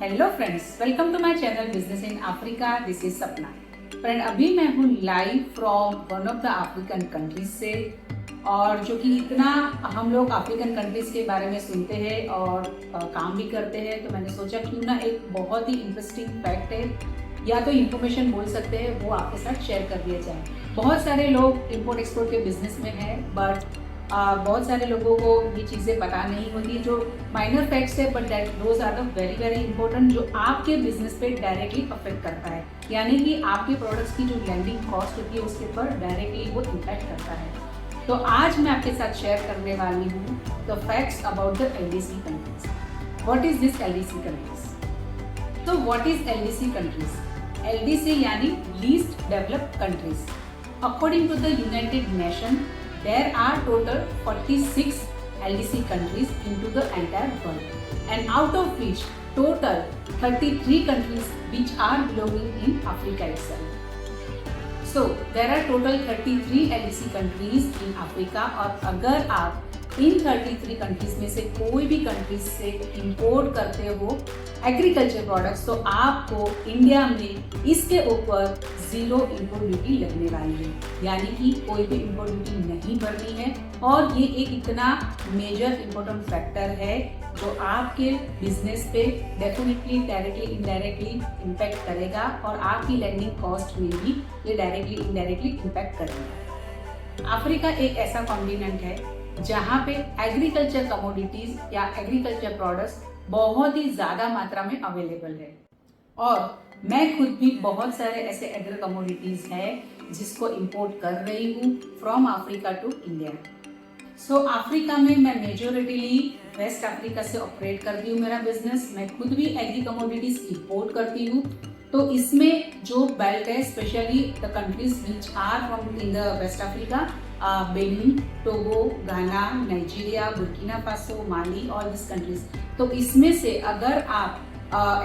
Hello friends, welcome to my channel business in Africa. This is Sapna. Friend, अभी मैं हूँ live from one of the African countries से, और जो कि इतना हम लोग अफ्रीकन कंट्रीज के बारे में सुनते हैं और काम भी करते हैं, तो मैंने सोचा क्यों ना एक बहुत ही इंटरेस्टिंग फैक्ट है या तो इन्फॉर्मेशन बोल सकते हैं, वो आपके साथ शेयर कर दिया जाए। बहुत सारे लोग इम्पोर्ट एक्सपोर्ट के बिजनेस में हैं, बट बहुत सारे लोगों को ये चीज़ें पता नहीं होती, जो माइनर फैक्ट्स है, but that those are the very very important, जो आपके बिजनेस पे डायरेक्टली अफेक्ट करता है, यानी कि आपके प्रोडक्ट्स की जो लैंडिंग कॉस्ट होती है उसके ऊपर डायरेक्टली वो इम्पैक्ट करता है। तो आज मैं आपके साथ शेयर करने वाली हूँ the facts about the LDC countries. What is this LDC countries? तो what is LDC countries? LDC यानी least developed countries. According to the United Nation, there are total 46 LDC countries into the entire world, and out of which total 33 countries which are belonging in Africa itself. So there are total 33 LDC countries in Africa, और अगर आप इन 33 countries में से कोई भी countries से import करते हो एग्रीकल्चर प्रोडक्ट्स, तो आपको इंडिया में इसके ऊपर 0 इंपोर्ट ड्यूटी लगने वाली है, यानी कि कोई भी इंपोर्ट ड्यूटी नहीं भरनी है। और ये एक इतना मेजर इम्पोर्टेंट फैक्टर है जो आपके बिजनेस पे डेफिनेटली डायरेक्टली इनडायरेक्टली इम्पैक्ट करेगा, और आपकी लैंडिंग कॉस्ट में भी ये डायरेक्टली इनडायरेक्टली इम्पैक्ट करेगा। अफ्रीका एक ऐसा कॉन्टिनेंट है जहाँ पे एग्रीकल्चर कमोडिटीज या एग्रीकल्चर प्रोडक्ट्स बहुत ही ज़्यादा मात्रा में अवेलेबल है, और मैं खुद भी बहुत सारे ऐसे एग्री कमोडिटीज हैं जिसको इंपोर्ट कर रही हूँ from Africa to India. So Africa में मैं मेजोरिटीली वेस्ट अफ्रीका से ऑपरेट करती हूँ मेरा बिजनेस। मैं खुद भी एग्री कमोडिटीज इंपोर्ट करती हूँ। तो इसमें जो बेल्ट है, specially the countries which are from in the West Africa, Benin, Togo, Ghana, Nigeria, Burkina Faso, Mali, all this countries. तो इसमें से अगर आप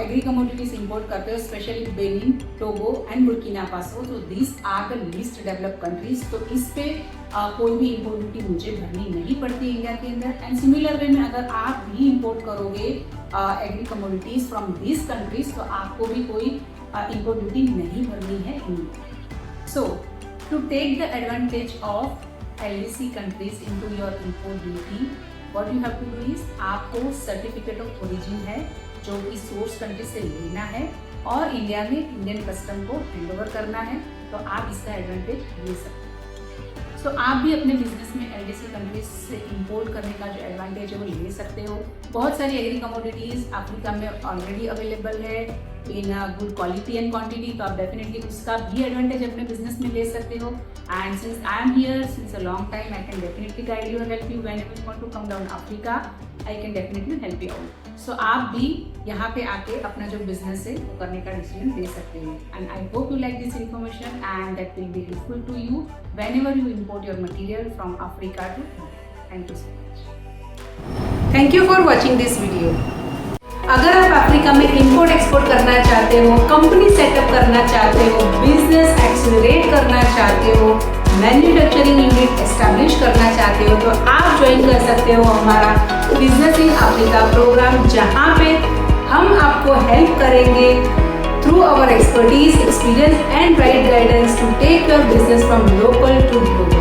एग्री कमोडिटीज इंपोर्ट करते हो, specially Benin, Togo and Burkina Faso, तो this are the least developed countries. तो इस पे कोई भी इंपोर्ट ड्यूटी मुझे भरनी नहीं पड़ती इंडिया के अंदर। एंड सिमिलर वे में अगर आप भी इंपोर्ट करोगे agree commodities from this countries, तो आपको भी कोई इंपोर्ट ड्यूटी नहीं भरनी है India. So to take the advantage of LDC countries into your import duty, what you have to do is आपको सर्टिफिकेट ऑफ ओरिजिन है जो कि सोर्स कंट्री से लेना है, और इंडिया में इंडियन कस्टम को हैंड ओवर करना है, तो आप इसका एडवांटेज ले सकते हैं। सो आप भी अपने बिजनेस में LDC कंट्रीज से इंपोर्ट करने का जो एडवांटेज है वो ले सकते हो। बहुत सारी एग्री कमोडिटीज अफ्रीका में ऑलरेडी अवेलेबल है in good quality and quantity, तो आप डेफिनेटली उसका भी एडवांटेज अपने बिजनेस में ले सकते हो। And since I am here since a long time, I can definitely guide you, help you whenever you want to come down Africa, I can definitely help you out. So आप भी यहाँ पे आके अपना जो बिजनेस है वो करने का डिसीजन ले सकते हैं। And I hope you like this information and that will be helpful to you whenever you import your material from Africa to India. Thank you so much. Thank you for watching this video. अगर आप Africa में import export करना चाहते हो, company setup करना चाहते हो, business accelerate करना चाहते हो, मैन्युफैक्चरिंग यूनिट एस्टैब्लिश करना चाहते हो, तो आप ज्वाइन कर सकते हो हमारा बिजनेस इन अफ्रीका प्रोग्राम, जहाँ पे हम आपको हेल्प करेंगे through our expertise, experience and right guidance to take your business from local to global.